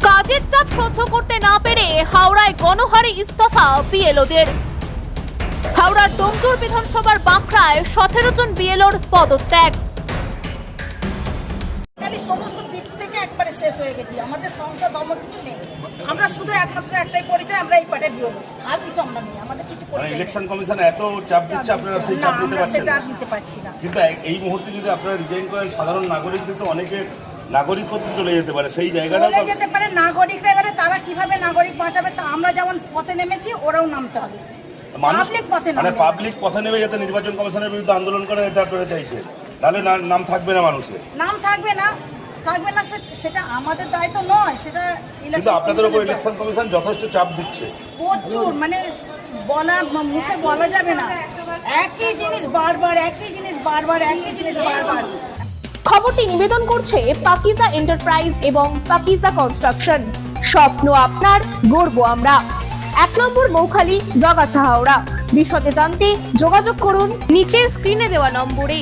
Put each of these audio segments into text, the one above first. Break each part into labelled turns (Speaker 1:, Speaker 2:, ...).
Speaker 1: কাজের চাপ সহ্য করতে না পেরে হাওড়ায় গণহারে ইস্তফা বিএলওদের। হাওড়ার ডোমজুর বিধানসভার বাঁকড়ায় 17 জন বিএলওর পদত্যাগ।
Speaker 2: সমস্ত দিক থেকে একবারে শেষ হয়ে গেছি, আমাদের সংসার ধর্ম কিছু নেই, আমরা শুধু একমাত্র একটাই পরিচয়, আমরা এই পার্টির বিএলও, আর কিছু আমরা নেই, আমাদের কিছু পরিচয়।
Speaker 3: ইলেকশন কমিশন এত চাপ দিচ্ছে, আপনারা সেই চাপ নিতে পারছেন
Speaker 2: সেটা আর নিতে পারছি না।
Speaker 3: কিন্তু এই মুহূর্তে যদি আপনারা রিজাইন করেন, সাধারণ নাগরিক কিন্তু অনেকের নাগরিকত্ব চলে যেতে পারে, সেই জায়গাটা
Speaker 2: চলে যেতে পারে নাগরিকরা। এবারে তারা কিভাবে নাগরিক বাঁচাবে, তা আমরা যেমন পথে নেমেছি ওরাও নামতে হবে। পাবলিক পথে
Speaker 3: মানে পাবলিক পথে নেমে যাতে নির্বাচন কমিশনের বিরুদ্ধে আন্দোলন করে, এটা আপনারা চাইছে, তাহলে নাম থাকবে না, মানুষের নাম
Speaker 2: থাকবে না, সেটা আমাদের দায়িত্ব নয়, সেটা
Speaker 3: কিন্তু আপনাদের উপর ইলেকশন কমিশন যথেষ্ট চাপ দিচ্ছে
Speaker 2: প্রচুর, মানে মুখে বলা যাবে না, একই জিনিস বারবার, একই জিনিস বারবার, একই জিনিস বারবার।
Speaker 1: খবরটি নিবেদন করছে পাকিজা এন্টারপ্রাইজ এবং পাকিজা কনস্ট্রাকশন। স্বপ্ন আপনার, গর্ব আমরা। 1 নম্বর মৌখালি, জগাছা, হাওড়া। বিশদে জানতে যোগাযোগ করুন নিচের স্ক্রিনে দেওয়া নম্বরে।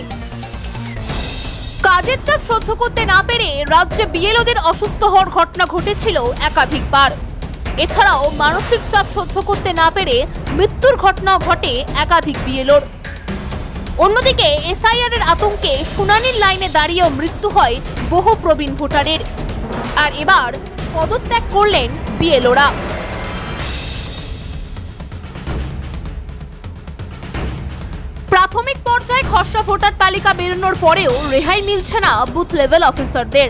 Speaker 1: কাজের চাপ সহ্য করতে না পেরে রাজ্যে বিএলওদের অসুস্থ হওয়ার ঘটনা ঘটেছিল একাধিকবার। এছাড়াও মানসিক চাপ সহ্য করতে না পেরে মৃত্যুর ঘটনাও ঘটে একাধিক বিএলওর। অন্যদিকে এসআইআর এর আতঙ্কে শুনানির লাইনে দাঁড়িয়েও মৃত্যু হয় বহু প্রবীণ ভোটারের। আর এবার পদত্যাগ করলেন বিএলওরা। প্রাথমিক পর্যায়ে খসড়া ভোটার তালিকা বেরোনোর পরেও রেহাই মিলছে না বুথ লেভেল অফিসারদের।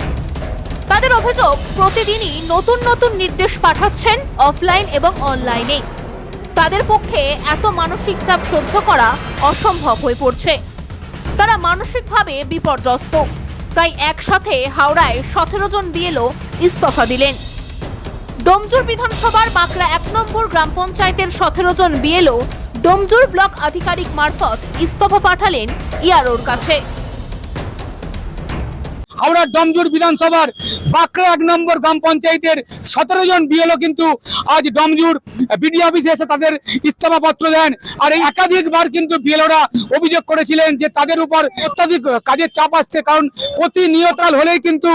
Speaker 1: তাদের অভিযোগ, প্রতিদিনই নতুন নতুন নির্দেশ পাঠাচ্ছেন অফলাইন এবং অনলাইনে। তাদের পক্ষে এত মানসিক চাপ সহ্য করা অসম্ভব হয়ে পড়ছে। তারা মানসিকভাবে বিপর্যস্ত। তাই একসাথে হাওড়ায় 17 জন বিএলও ইস্তফা দিলেন। ডোমজুর বিধানসভার বাঁকড়া 1 নম্বর গ্রাম পঞ্চায়েতের 17 জন বিএলও ডোমজুর ব্লক আধিকারিক মারফত ইস্তফা পাঠালেন ইআরওর কাছে।
Speaker 4: হাওড়ার ডোমজুর বিধানসভার বাঁকড়া 1 নম্বর গ্রাম পঞ্চায়েতের 17 জন বিএলও কিন্তু আজ ডোমজুর বিডি অফিসে এসে তাদের ইস্তফা পত্র দেন। আর এই একাধিকবার কিন্তু বিএলওরা অভিযোগ করেছিলেন যে তাদের উপর অত্যাধিক কাজের চাপ আসছে, কারণ প্রতিনিয়তাল হলেই কিন্তু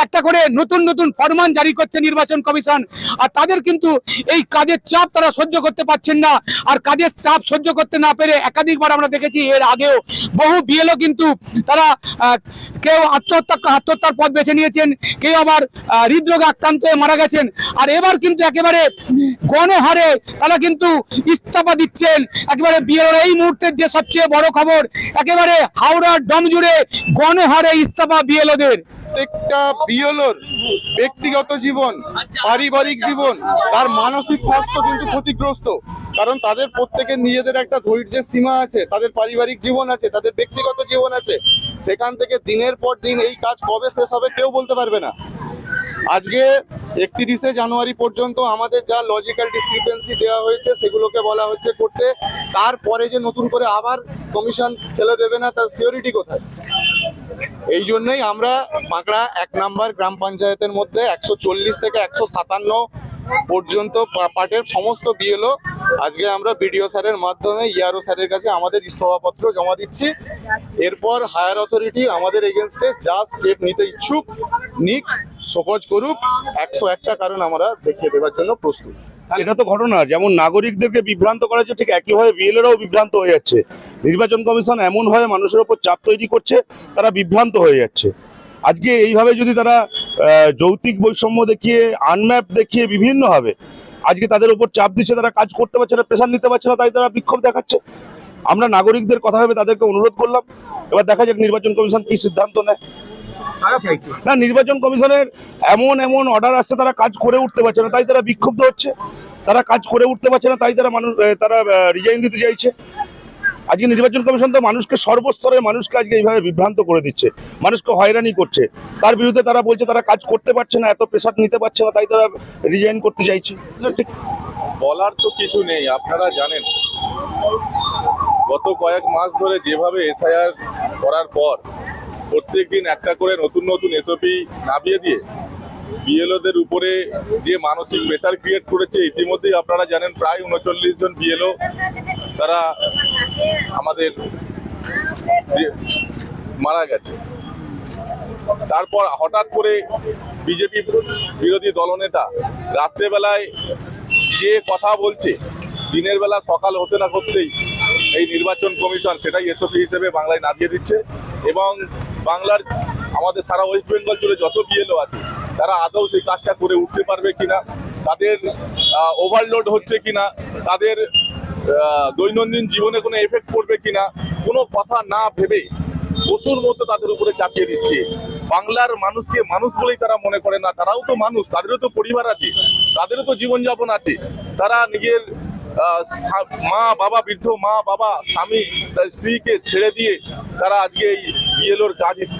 Speaker 4: একটা করে নতুন নতুন ফরমান জারি করছে নির্বাচন কমিশন। আর তাদের কিন্তু এই কাজের চাপ তারা সহ্য করতে পারছেন না। আর কাজের চাপ সহ্য করতে না পেরে একাধিকবার আমরা দেখেছি, এর আগেও বহু বিএলও কিন্তু তারা কেউ আত্মহত্যার পথ বেছে নিয়েছেন, কেউ আবার হৃদরোগে আক্রান্ত হয়ে মারা গেছেন। আর এবার কিন্তু একেবারে গণহারে তারা কিন্তু ইস্তফা দিচ্ছেন। একেবারে বিএলওর এই মুহূর্তের যে সবচেয়ে বড় খবর, একেবারে হাওড়ার ডোমজুড়ে গণহারে ইস্তফা বিএলওদের।
Speaker 5: প্রত্যেকটা বিএলওর ব্যক্তিগত জীবন, পারিবারিক জীবন, তার মানসিক স্বাস্থ্য কিন্তু ক্ষতিগ্রস্ত। কারণ তাদের প্রত্যেকের নিজেদের একটা ধৈর্যের সীমা আছে, তাদের পারিবারিক জীবন আছে, তাদের ব্যক্তিগত জীবন আছে। সেখান থেকে দিনের পর দিন এই কাজ কবে শেষ হবে কেউ বলতে পারবে না। আজকে 31শে জানুয়ারি পর্যন্ত আমাদের যা লজিক্যাল ডিসক্রিপেন্সি দেওয়া হয়েছে সেগুলোকে বলা হচ্ছে করতে, তারপরে যে নতুন করে আবার কমিশন ফেলে দেবে না তার সিওরিটি কোথায়? এই জন্যই আমরা বাঁকড়া 1 নম্বর গ্রাম পঞ্চায়েতের মধ্যে 140 থেকে 157 পর্যন্ত পার্টের সমস্ত বিএলও আজকে আমরা বিডিও স্যারের মাধ্যমে ইআরও স্যারের কাছে আমাদের ইস্তফাপত্র জমা দিচ্ছি। এরপর হায়ার অথরিটি আমাদের এগেনস্টে যা স্টেপ নিতে ইচ্ছুক নিক, শোকজ করুক, 101টা কারণ আমরা দেখিয়ে দেওয়ার জন্য প্রস্তুত।
Speaker 3: এটা তো ঘটনা, যেমন নাগরিকদেরকে বিভ্রান্ত করা হচ্ছে, ঠিক একইভাবে বিএলওরাও বিভ্রান্ত হয়ে যাচ্ছে। নির্বাচন কমিশন এমনভাবে মানুষের উপর চাপ তৈরি করছে, তারা বিভ্রান্ত হয়ে যাচ্ছে। আজকে এইভাবে যদি তারা যৌক্তিক বৈষম্য দেখিয়ে, আনম্যাপ দেখিয়ে বিভিন্নভাবে আজকে তাদের উপর চাপ দিচ্ছে, তারা কাজ করতে পারছে না, প্রেশার নিতে পারছে না, তাই তারা বিক্ষোভ দেখাচ্ছে। আমরা নাগরিকদের কথা ভেবে তাদেরকে অনুরোধ করলাম, এবার দেখা যাক নির্বাচন কমিশন কি সিদ্ধান্ত নেয়। না, নির্বাচন কমিশনের এমন অর্ডার আসছে, তারা কাজ করে উঠতে পারছে না, তাই তারা বিক্ষুব্ধ হচ্ছে। তারা কাজ করে উঠতে পারছে না, তাই তারা রিজাইন দিতে চাইছে। আজকে নির্বাচন কমিশন তো মানুষকে, সর্বস্তরের মানুষকে আজকে এইভাবে বিভ্রান্ত করে দিচ্ছে, মানুষকে হয়রানি করছে। তার বিরুদ্ধে তারা বলছে তারা কাজ করতে পারছে না, এত প্রেশার নিতে পারছে না, তাই তারা রিজাইন করতে চাইছে। ঠিক
Speaker 6: বলার তো কিছু নেই। আপনারা জানেন গত কয়েক মাস ধরে যেভাবে এসআইআর করার পর প্রত্যেকদিন একটা করে নতুন নতুন এসওপি নামিয়ে দিয়ে বিএলওদের উপরে যে মানসিক প্রেশার ক্রিয়েট করেছে, ইতিমধ্যেই আপনারা জানেন প্রায় 39 জন বিএলও তারা আমাদের মারা গেছে। তারপর হঠাৎ করে বিজেপি বিরোধী দলনেতা রাত্রেবেলায় যে কথা বলছে, দিনের বেলা সকাল হতে না করতেই এই নির্বাচন কমিশন সেটাই এসওপি হিসেবে বাংলায় নামিয়ে দিচ্ছে। এবং বাংলার আমাদের সারা ওয়েস্ট বেঙ্গল জুড়ে যত বিএলও আছে তারা আদৌ সেই কাজটা করে উঠতে পারবে কিনা, তাদের ওভারলোড হচ্ছে কিনা, তাদের দৈনন্দিন জীবনে কোনো এফেক্ট পড়বে কিনা, কোনো কথা না ভেবে পশুর মতো তাদের উপরে চাপিয়ে দিচ্ছে। বাংলার মানুষকে মানুষ বলেই তারা মনে করে না, তারাও তো মানুষ, তাদেরও তো পরিবার আছে, তাদেরও তো জীবনযাপন আছে। তারা নিজের মা বাবা, বৃদ্ধ মা বাবা, স্বামী, তার স্ত্রীকে ছেড়ে দিয়ে তারা আজকে এই বিএলওর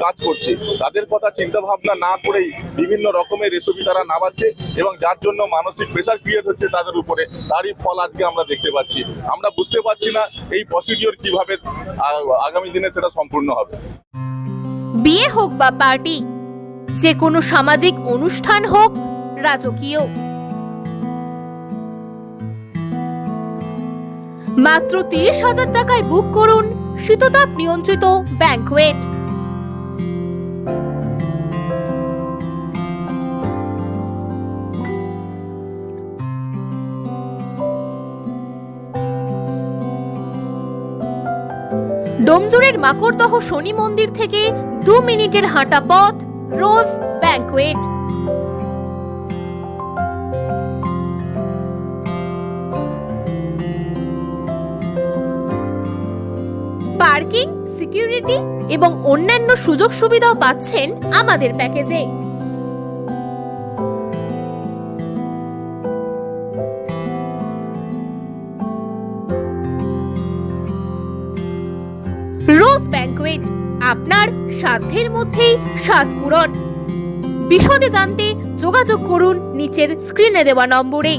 Speaker 6: কাজ করছে। তাদের কথা চিন্তা ভাবনা না করেই বিভিন্ন রকমের রেসিপি তারা নামাচ্ছে এবং যার জন্য মানসিক প্রেশার ক্রিয়েট হচ্ছে তাদের উপরে। তারই ফল আজকে আমরা দেখতে পাচ্ছি। আমরা বুঝতে পারছি না এই প্রসিডিওর কিভাবে আগামী দিনে সেটা সম্পূর্ণ হবে।
Speaker 1: বিয়ে হোক বা পার্টি, যে কোনো সামাজিক অনুষ্ঠান হোক রাজকীয়, মাত্র 30,000 টাকায় বুক করুন শীততাপ নিয়ন্ত্রিত ব্যাংকুয়েট। ডোমজুড়ের মাকড়দহ শনি মন্দির থেকে 2 মিনিটের হাঁটা পথ রোজ ব্যাংকুয়েট। পার্কিং, সিকিউরিটি এবং অন্যান্য সুযোগ সুবিধাও পাচ্ছেন আমাদের প্যাকেজে। রোজ ব্যাংকুয়েট, আপনার সাধ্যের মধ্যেই স্বাদ পূরণ। বিশদে জানতে যোগাযোগ করুন নিচের স্ক্রিনে দেওয়া নম্বরে।